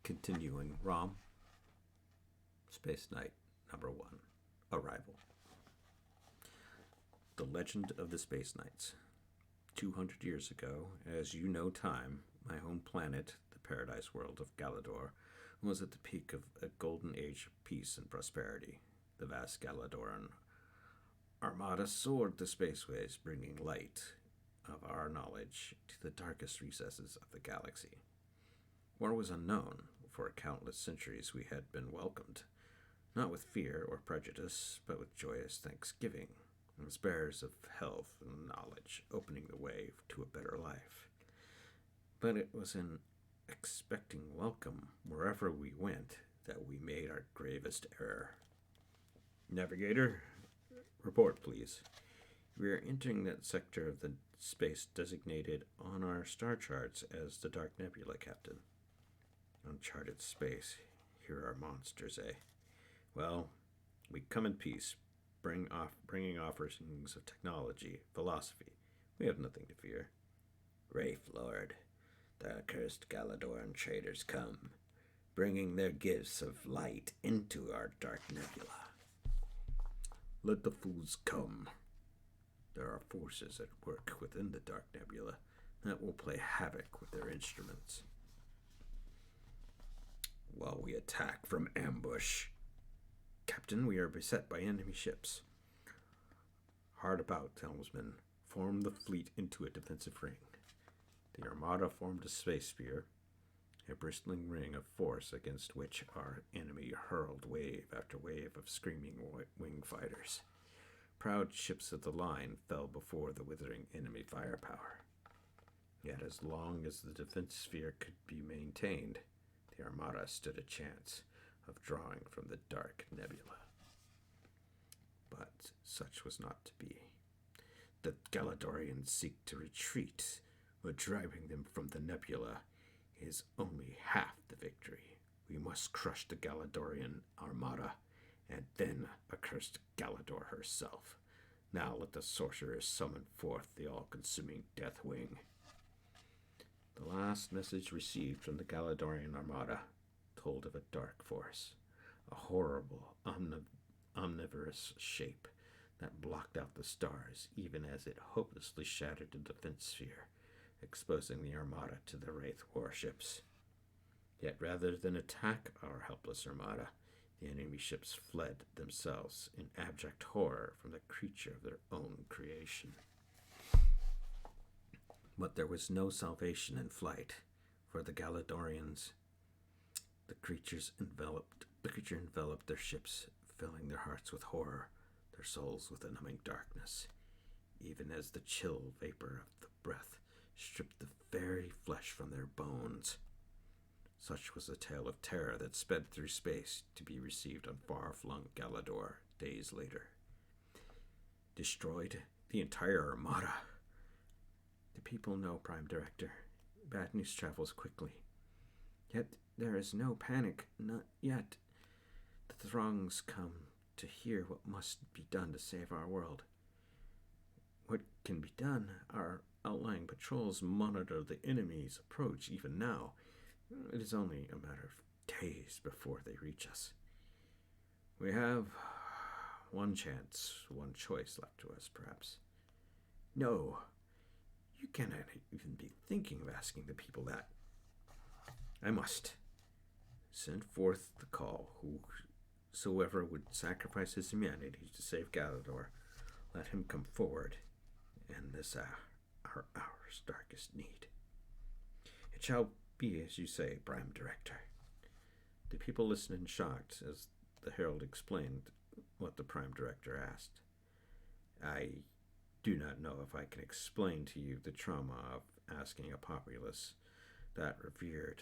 Continuing ROM, Spaceknight number 1, Arrival. The Legend of the Space Knights. 200 years ago, as you know time, my home planet, the paradise world of Galador, was at the peak of a golden age of peace and prosperity. The vast Galadoran armada soared the spaceways, bringing light of our knowledge to the darkest recesses of the galaxy. War was unknown. For countless centuries we had been welcomed, not with fear or prejudice, but with joyous thanksgiving, as bearers of health and knowledge, opening the way to a better life. But it was in expecting welcome wherever we went that we made our gravest error. Navigator, report please. We are entering that sector of the space designated on our star charts as the Dark Nebula, Captain. Uncharted space. Here are monsters, eh? Well, we come in peace, bringing offerings of technology, philosophy. We have nothing to fear. Wraith Lord, the accursed Galadoran traders come, bringing their gifts of light into our Dark Nebula. Let the fools come. There are forces at work within the Dark Nebula that will play havoc with their instruments. While we attack from ambush. Captain, we are beset by enemy ships. Hard about, helmsman. Form the fleet into a defensive ring. The armada formed a space sphere, a bristling ring of force against which our enemy hurled wave after wave of screaming wing fighters. Proud ships of the line fell before the withering enemy firepower. Yet as long as the defense sphere could be maintained, the armada stood a chance of drawing from the Dark Nebula. But such was not to be. The Galadorians seek to retreat, but driving them from the nebula is only half the victory. We must crush the Galadorian armada, and then accursed Galador herself. Now let the sorcerers summon forth the all-consuming Death Wing. The last message received from the Galadorian armada told of a dark force, a horrible, omnivorous shape that blocked out the stars even as it hopelessly shattered the defense sphere, exposing the armada to the Wraith warships. Yet rather than attack our helpless armada, the enemy ships fled themselves in abject horror from the creature of their own creation. But there was no salvation in flight for the Galadorians. The creature enveloped their ships, filling their hearts with horror, their souls with a numbing darkness, even as the chill vapor of the breath stripped the very flesh from their bones. Such was the tale of terror that sped through space to be received on far-flung Galador days later. Destroyed the entire armada. The people know, Prime Director. Bad news travels quickly. Yet there is no panic, not yet. The throngs come to hear what must be done to save our world. What can be done? Our outlying patrols monitor the enemy's approach even now. It is only a matter of days before they reach us. We have one chance, one choice left to us, perhaps. No. You cannot even be thinking of asking the people that. I must. Send forth the call. Whosoever would sacrifice his humanity to save Galador, let him come forward in this our hour's darkest need. It shall be as you say, Prime Director. The people listened in shocked as the herald explained what the Prime Director asked. I do not know if I can explain to you the trauma of asking a populace that revered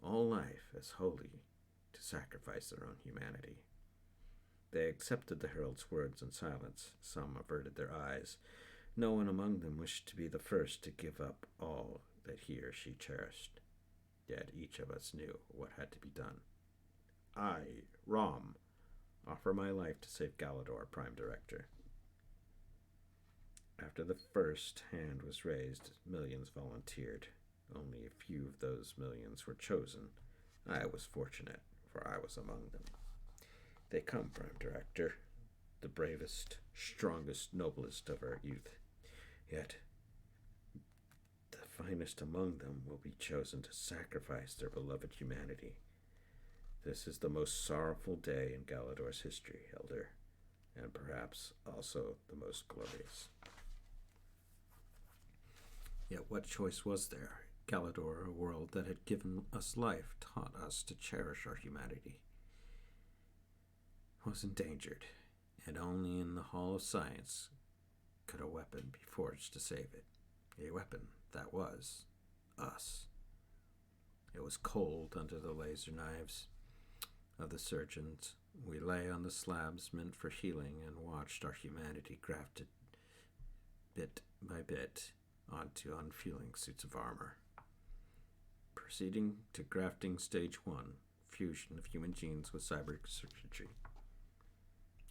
all life as holy to sacrifice their own humanity. They accepted the herald's words in silence. Some averted their eyes. No one among them wished to be the first to give up all that he or she cherished. Yet each of us knew what had to be done. I, Rom, offer my life to save Galador, Prime Director. After the first hand was raised, millions volunteered. Only a few of those millions were chosen, I was fortunate, for I was among them. They come, Prime Director, the bravest, strongest, noblest of our youth. Yet, the finest among them will be chosen to sacrifice their beloved humanity. This is the most sorrowful day in Galador's history, Elder, and perhaps also the most glorious. Yet what choice was there? Galador, a world that had given us life, taught us to cherish our humanity, was endangered, and only in the Hall of Science could a weapon be forged to save it. A weapon that was us. It was cold under the laser knives of the surgeons. We lay on the slabs meant for healing and watched our humanity grafted bit by bit onto unfeeling suits of armor. Proceeding to grafting stage 1, fusion of human genes with cyber circuitry.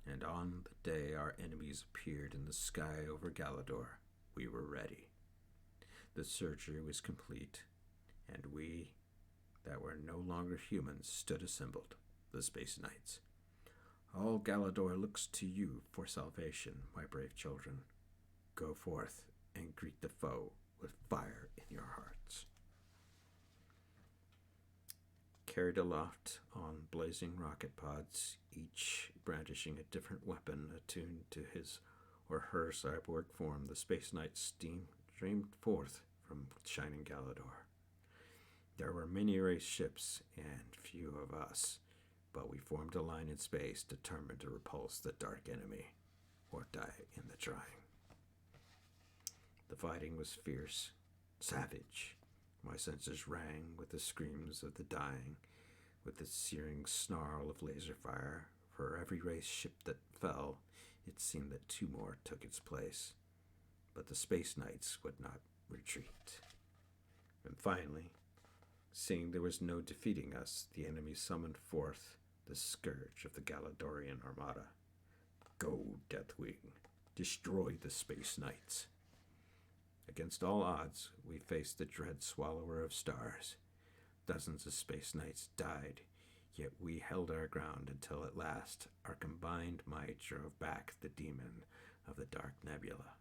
And on the day our enemies appeared in the sky over Galador, we were ready. The surgery was complete, and we, that were no longer humans, stood assembled, the Space Knights. All Galador looks to you for salvation, my brave children. Go forth and greet the foe with fire in your hearts. Carried aloft on blazing rocket pods, each brandishing a different weapon attuned to his or her cyborg form, the Space Knights streamed forth from shining Galador. There were many race ships and few of us, but we formed a line in space determined to repulse the dark enemy, or die in the trying. The fighting was fierce, savage. My senses rang with the screams of the dying, with the searing snarl of laser fire. For every race ship that fell, it seemed that 2 more took its place. But the Space Knights would not retreat. And finally, seeing there was no defeating us, the enemy summoned forth the scourge of the Galadorian armada. Go, Deathwing, destroy the Space Knights. Against all odds, we faced the dread Swallower of Stars. Dozens of Space Knights died, yet we held our ground until at last our combined might drove back the demon of the Dark Nebula.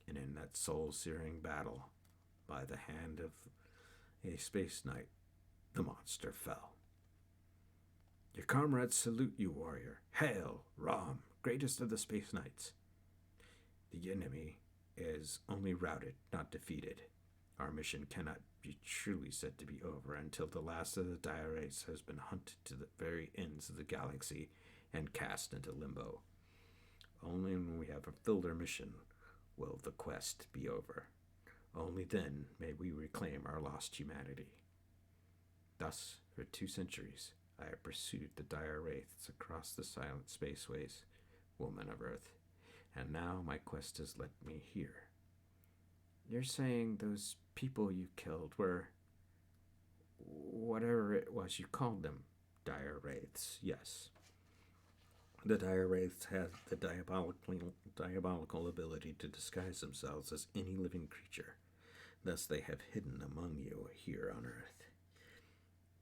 And in that soul-searing battle, by the hand of a Space Knight, the monster fell. Your comrades salute you, warrior. Hail, Rom, greatest of the Space Knights. The enemy is only routed, not defeated. Our mission cannot be truly said to be over until the last of the dire race has been hunted to the very ends of the galaxy and cast into limbo. Only when we have fulfilled our mission will the quest be over. Only then may we reclaim our lost humanity. Thus, for 2 centuries, I have pursued the dire wraiths across the silent spaceways, woman of Earth, and now my quest has led me here. You're saying those people you killed were whatever it was you called them, dire wraiths? Yes. The dire wraiths have the diabolical ability to disguise themselves as any living creature. Thus they have hidden among you here on Earth.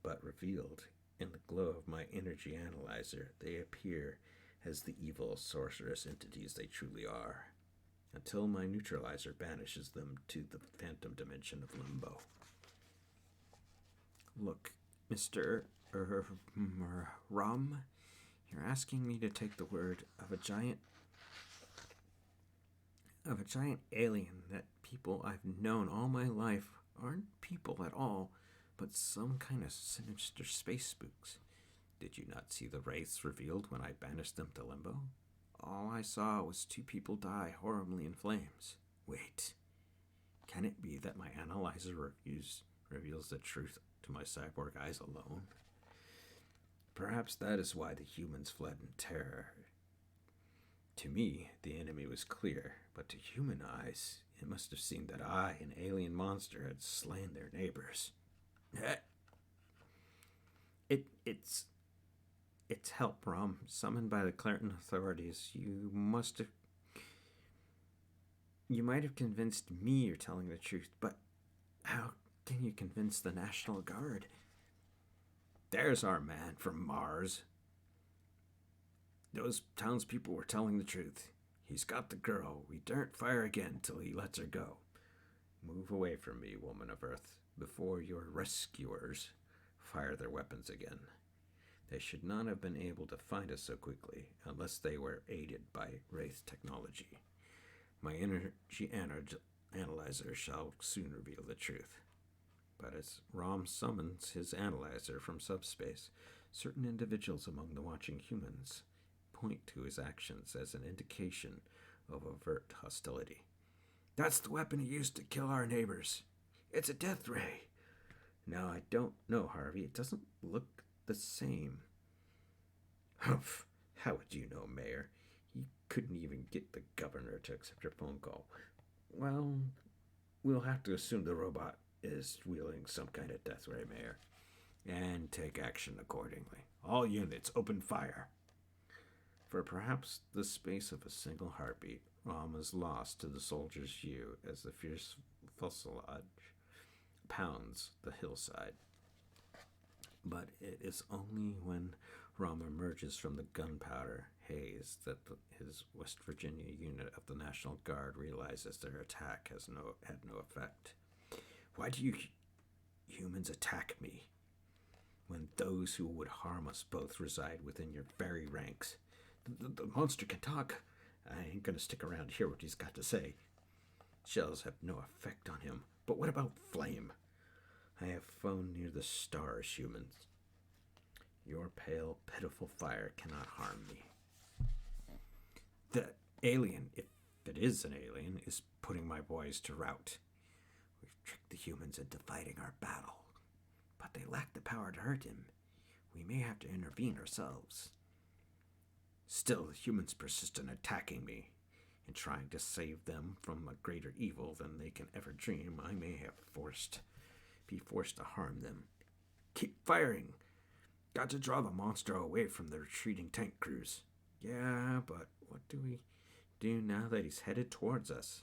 But revealed in the glow of my energy analyzer, they appear as the evil sorceress entities they truly are, until my neutralizer banishes them to the phantom dimension of limbo. Look, Mr. Rum, you're asking me to take the word of a giant alien that people I've known all my life aren't people at all, but some kind of sinister space spooks. Did you not see the wraiths revealed when I banished them to limbo? All I saw was 2 people die horribly in flames. Wait, can it be that my analyzer reveals the truth to my cyborg eyes alone? Perhaps that is why the humans fled in terror. To me, the enemy was clear, but to human eyes, it must have seemed that I, an alien monster, had slain their neighbors. It's help, Rom. Summoned by the Clariton authorities. You might have convinced me you're telling the truth, but how can you convince the National Guard? There's our man from Mars. Those townspeople were telling the truth. He's got the girl. We daren't fire again till he lets her go. Move away from me, woman of Earth, before your rescuers fire their weapons again. They should not have been able to find us so quickly unless they were aided by Wraith technology. My energy analyzer shall soon reveal the truth. But as Rom summons his analyzer from subspace, certain individuals among the watching humans point to his actions as an indication of overt hostility. That's the weapon he used to kill our neighbors. It's a death ray. Now, I don't know, Harvey. It doesn't look the same. Humph. How would you know, Mayor? You couldn't even get the governor to accept your phone call. Well, we'll have to assume the robot is wielding some kind of death ray, Mayor, and take action accordingly. All units, open fire. For perhaps the space of a single heartbeat, Rom is lost to the soldier's view as the fierce fuselage pounds the hillside. But it is only when Rom emerges from the gunpowder haze that his West Virginia unit of the National Guard realizes their attack had no effect. Why do you humans attack me when those who would harm us both reside within your very ranks? The monster can talk. I ain't gonna stick around to hear what he's got to say. Shells have no effect on him. But what about flame? I have flown near the stars, humans. Your pale, pitiful fire cannot harm me. The alien, if it is an alien, is putting my boys to rout. We've tricked the humans into fighting our battle, but they lack the power to hurt him. We may have to intervene ourselves. Still, the humans persist in attacking me. In trying to save them from a greater evil than they can ever dream, I may have be forced to harm them. Keep firing! Got to draw the monster away from the retreating tank crews. Yeah, but what do we do now that he's headed towards us?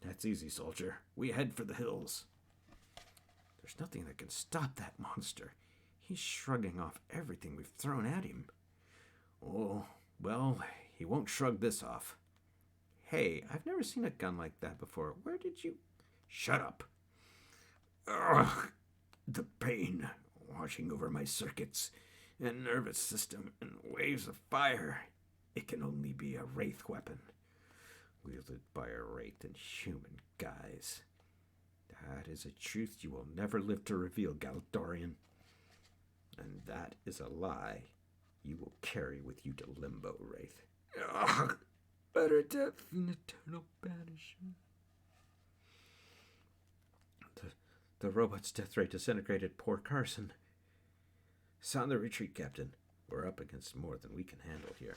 That's easy, soldier. We head for the hills. There's nothing that can stop that monster. He's shrugging off everything we've thrown at him. Oh, well, he won't shrug this off. Hey, I've never seen a gun like that before. Where did you... Shut up. Ugh, the pain washing over my circuits and nervous system and waves of fire. It can only be a Wraith weapon, wielded by a Wraith in human guise. That is a truth you will never live to reveal, Galadorian. And that is a lie you will carry with you to Limbo, Wraith. Ugh, better death than eternal banishment. The robot's death ray disintegrated poor Carson. Sound the retreat, Captain. We're up against more than we can handle here.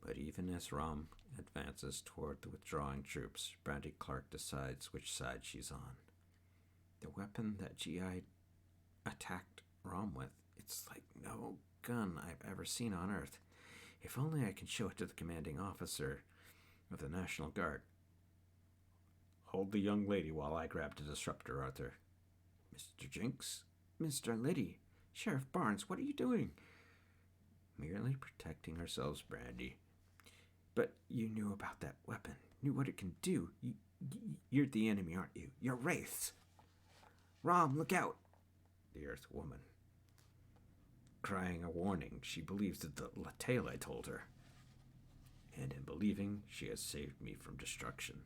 But even as Rom advances toward the withdrawing troops, Brandy Clark decides which side she's on. The weapon that GI attacked Rom with, it's like no gun I've ever seen on Earth. If only I can show it to the commanding officer of the National Guard. Hold the young lady while I grab the disruptor, Arthur. Mr. Jinx? Mr. Liddy? Sheriff Barnes, what are you doing? Merely protecting ourselves, Brandy. But you knew about that weapon, knew what it can do. You're the enemy, aren't you? You're Wraiths. Rom, look out! The Earth Woman. Crying a warning, she believes the tale I told her. And in believing, she has saved me from destruction.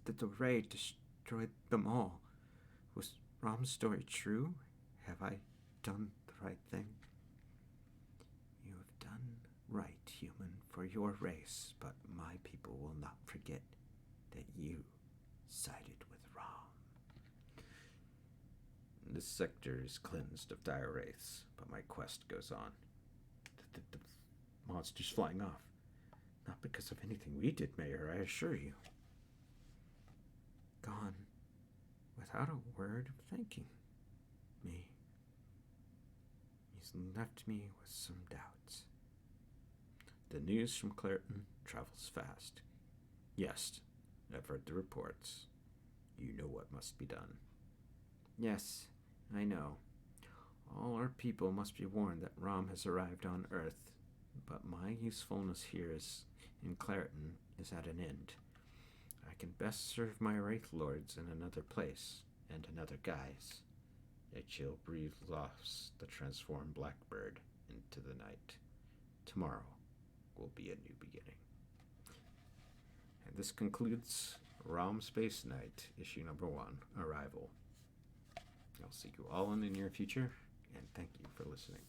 The ray destroyed them all. Was Rom's story true? Have I done the right thing? You have done right, human, for your race, but my people will not forget that you sided with Rom. This sector is cleansed of dire wraiths, but my quest goes on. The monster's flying off. Not because of anything we did, Mayor, I assure you. Gone without a word of thanking me. He's left me with some doubts. The news from Clareton travels fast. Yes, I've heard the reports. You know what must be done. Yes, I know. All our people must be warned that Rom has arrived on Earth, but my usefulness here in Clareton is at an end. I can best serve my Wraith Lords in another place and another guise. A chill breeze lofts the transformed blackbird into the night. Tomorrow will be a new beginning. And this concludes Rom Spaceknight, issue number 1, Arrival. I'll see you all in the near future, and thank you for listening.